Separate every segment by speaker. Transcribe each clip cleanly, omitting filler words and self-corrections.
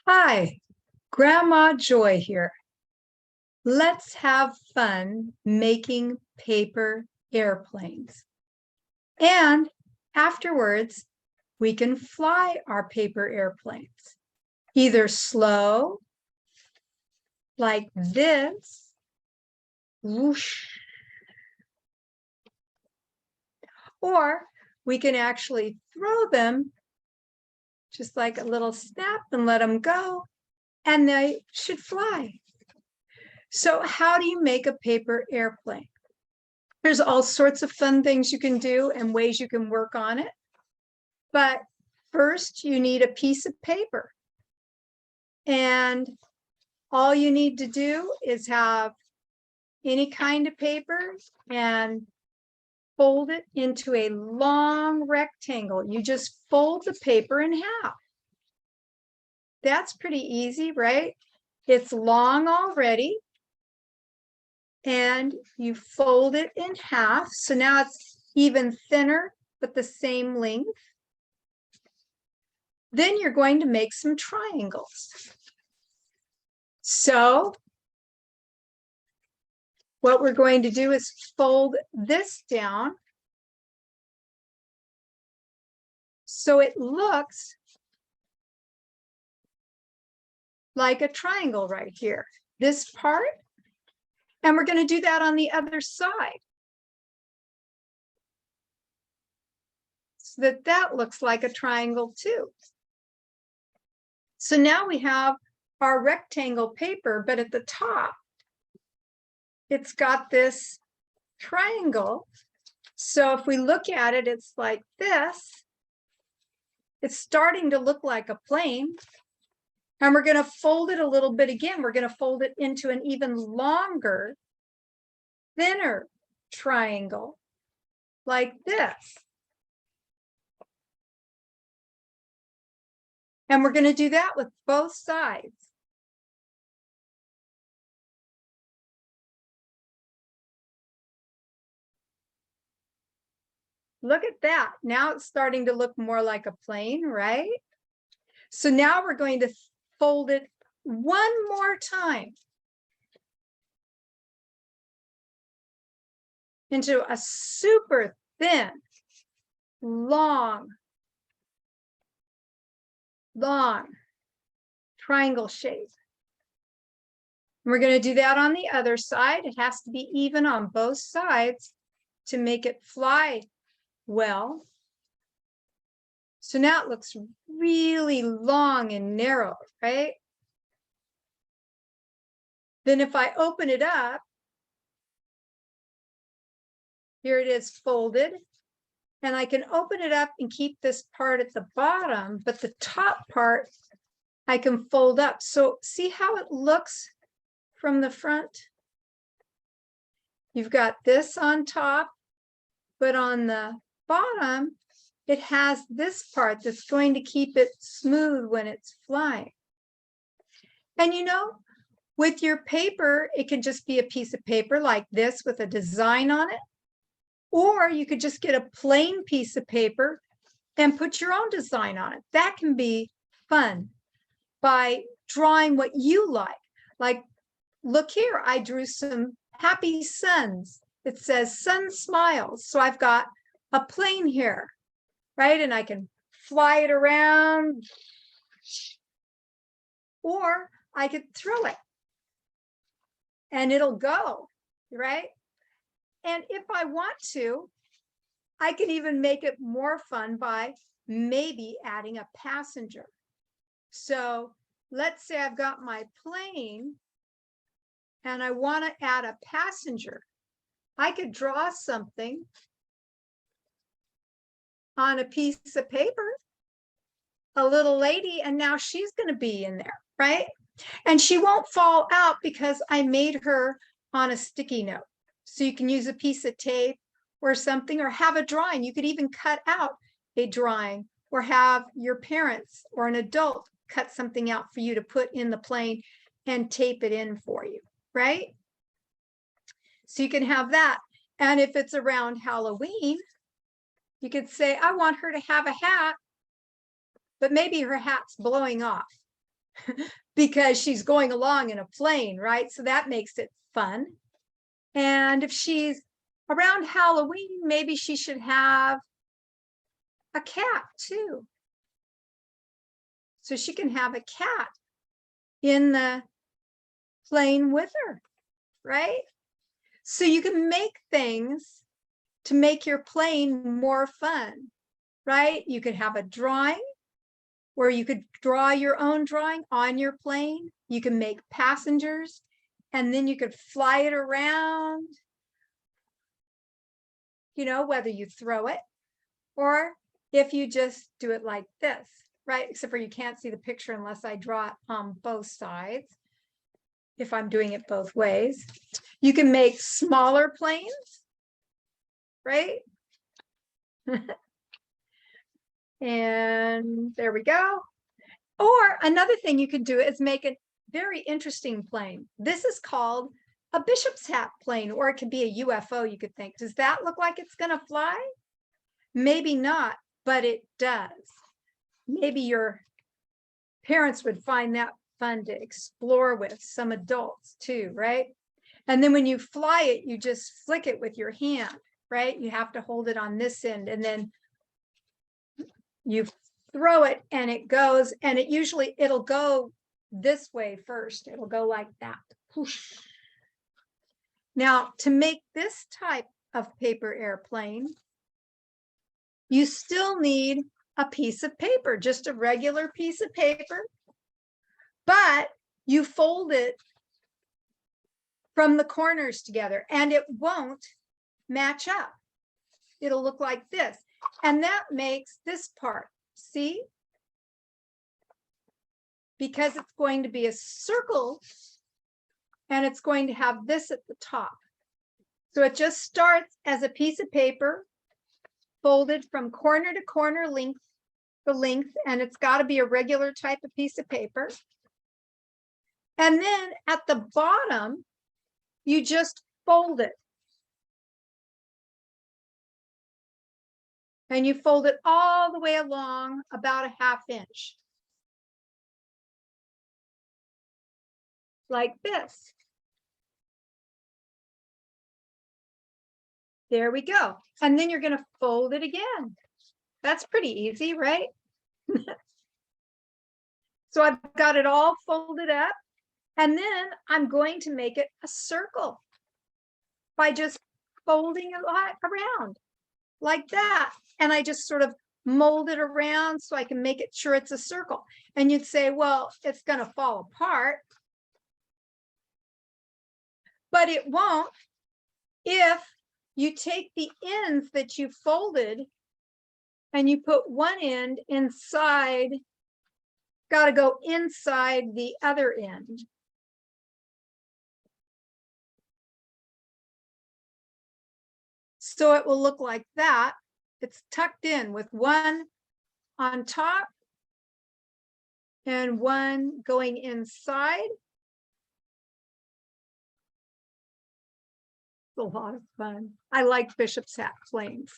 Speaker 1: Hi, Grandma Joy here. Let's have fun making paper airplanes. And afterwards, we can fly our paper airplanes, either slow, like this, whoosh, or we can actually throw them just like a little snap and let them go, and they should fly. So how do you make a paper airplane? There's all sorts of fun things you can do and ways you can work on it. But first, you need a piece of paper. And all you need to do is have any kind of paper and fold it into a long rectangle. You just fold the paper in half. That's pretty easy, right? It's long already. And you fold it in half. So now it's even thinner, but the same length. Then you're going to make some triangles. So what we're going to do is fold this down so it looks like a triangle right here, this part. And we're going to do that on the other side, so that that looks like a triangle too. So now we have our rectangle paper, but at the top, it's got this triangle. So if we look at it, it's like this. It's starting to look like a plane. And we're going to fold it a little bit again. We're going to fold it into an even longer, thinner triangle, like this. And we're going to do that with both sides. Look at that. Now it's starting to look more like a plane, right? So now we're going to fold it one more time into a super thin, long triangle shape. We're going to do that on the other side. It has to be even on both sides to make it fly well. So now it looks really long and narrow, right? Then if I open it up, here it is folded, and I can open it up and keep this part at the bottom, but the top part I can fold up. So see how it looks from the front? You've got this on top, but on the bottom, it has this part that's going to keep it smooth when it's flying. And you know, with your paper, it can just be a piece of paper like this with a design on it. Or you could just get a plain piece of paper and put your own design on it. That can be fun by drawing what you like. Like, look here, I drew some happy suns. It says sun smiles. So I've got a plane here, right? And I can fly it around, or I could throw it and it'll go, right? And if I want to, I can even make it more fun by maybe adding a passenger. So let's say I've got my plane and I want to add a passenger. I could draw something on a piece of paper, a little lady, and now she's going to be in there, right? And she won't fall out because I made her on a sticky note. So you can use a piece of tape or something, or have a drawing. You could even cut out a drawing, or have your parents or an adult cut something out for you to put in the plane and tape it in for you, right? So you can have that. And if it's around Halloween, you could say, I want her to have a hat, but maybe her hat's blowing off. because she's going along in a plane, right? So that makes it fun. And if she's around Halloween, maybe she should have a cat too. So she can have a cat in the plane with her, right? So you can make things to make your plane more fun, right? You could have a drawing where you could draw your own drawing on your plane. You can make passengers, and then you could fly it around, you know, whether you throw it or if you just do it like this, right? Except for you can't see the picture unless I draw it on both sides. If I'm doing it both ways, you can make smaller planes, right? And there we go. Or another thing you could do is make a very interesting plane. This is called a bishop's hat plane, or it could be a UFO, you could think. Does that look like it's going to fly? Maybe not, but it does. Maybe your parents would find that fun to explore with, some adults too, right? And then when you fly it, you just flick it with your hand, right? You have to hold it on this end, and then you throw it and it goes, and it'll go this way first. It'll go like that. Whoosh. Now, to make this type of paper airplane, you still need a piece of paper, just a regular piece of paper, but you fold it from the corners together and it won't match up. It'll look like this. And that makes this part, see? Because it's going to be a circle and it's going to have this at the top. So it just starts as a piece of paper folded from corner to corner the length, and it's got to be a regular type of piece of paper. And then at the bottom, you just fold it. And you fold it all the way along about a 1/2 inch. Like this. There we go. And then you're going to fold it again. That's pretty easy, right? So I've got it all folded up, and then I'm going to make it a circle by just folding it around like that. And I just sort of mold it around so I can make it sure it's a circle. And you'd say, well, it's going to fall apart. But it won't if you take the ends that you folded and you put one end inside, got to go inside the other end. So it will look like that. It's tucked in with one on top and one going inside. It's a lot of fun. I like bishop's hat planes.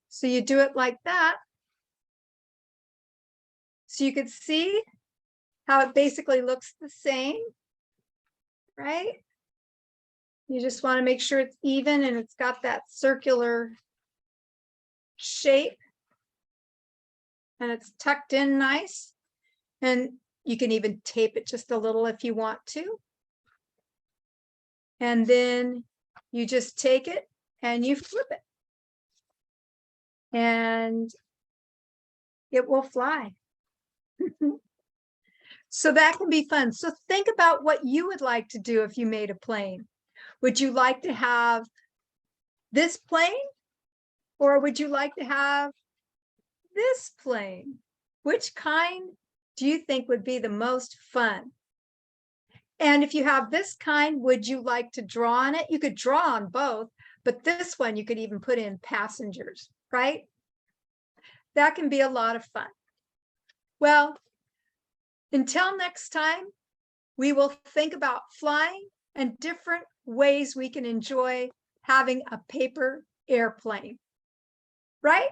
Speaker 1: So you do it like that. So you could see how it basically looks the same, right? You just want to make sure it's even and it's got that circular shape and it's tucked in nice. And you can even tape it just a little if you want to. And then you just take it and you flip it. And it will fly. So that can be fun. So think about what you would like to do if you made a plane. Would you like to have this plane? Or would you like to have this plane? Which kind do you think would be the most fun? And if you have this kind, would you like to draw on it? You could draw on both, but this one you could even put in passengers, right? That can be a lot of fun. Well, until next time, we will think about flying and different ways we can enjoy having a paper airplane, right?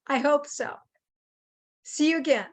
Speaker 1: I hope so. See you again.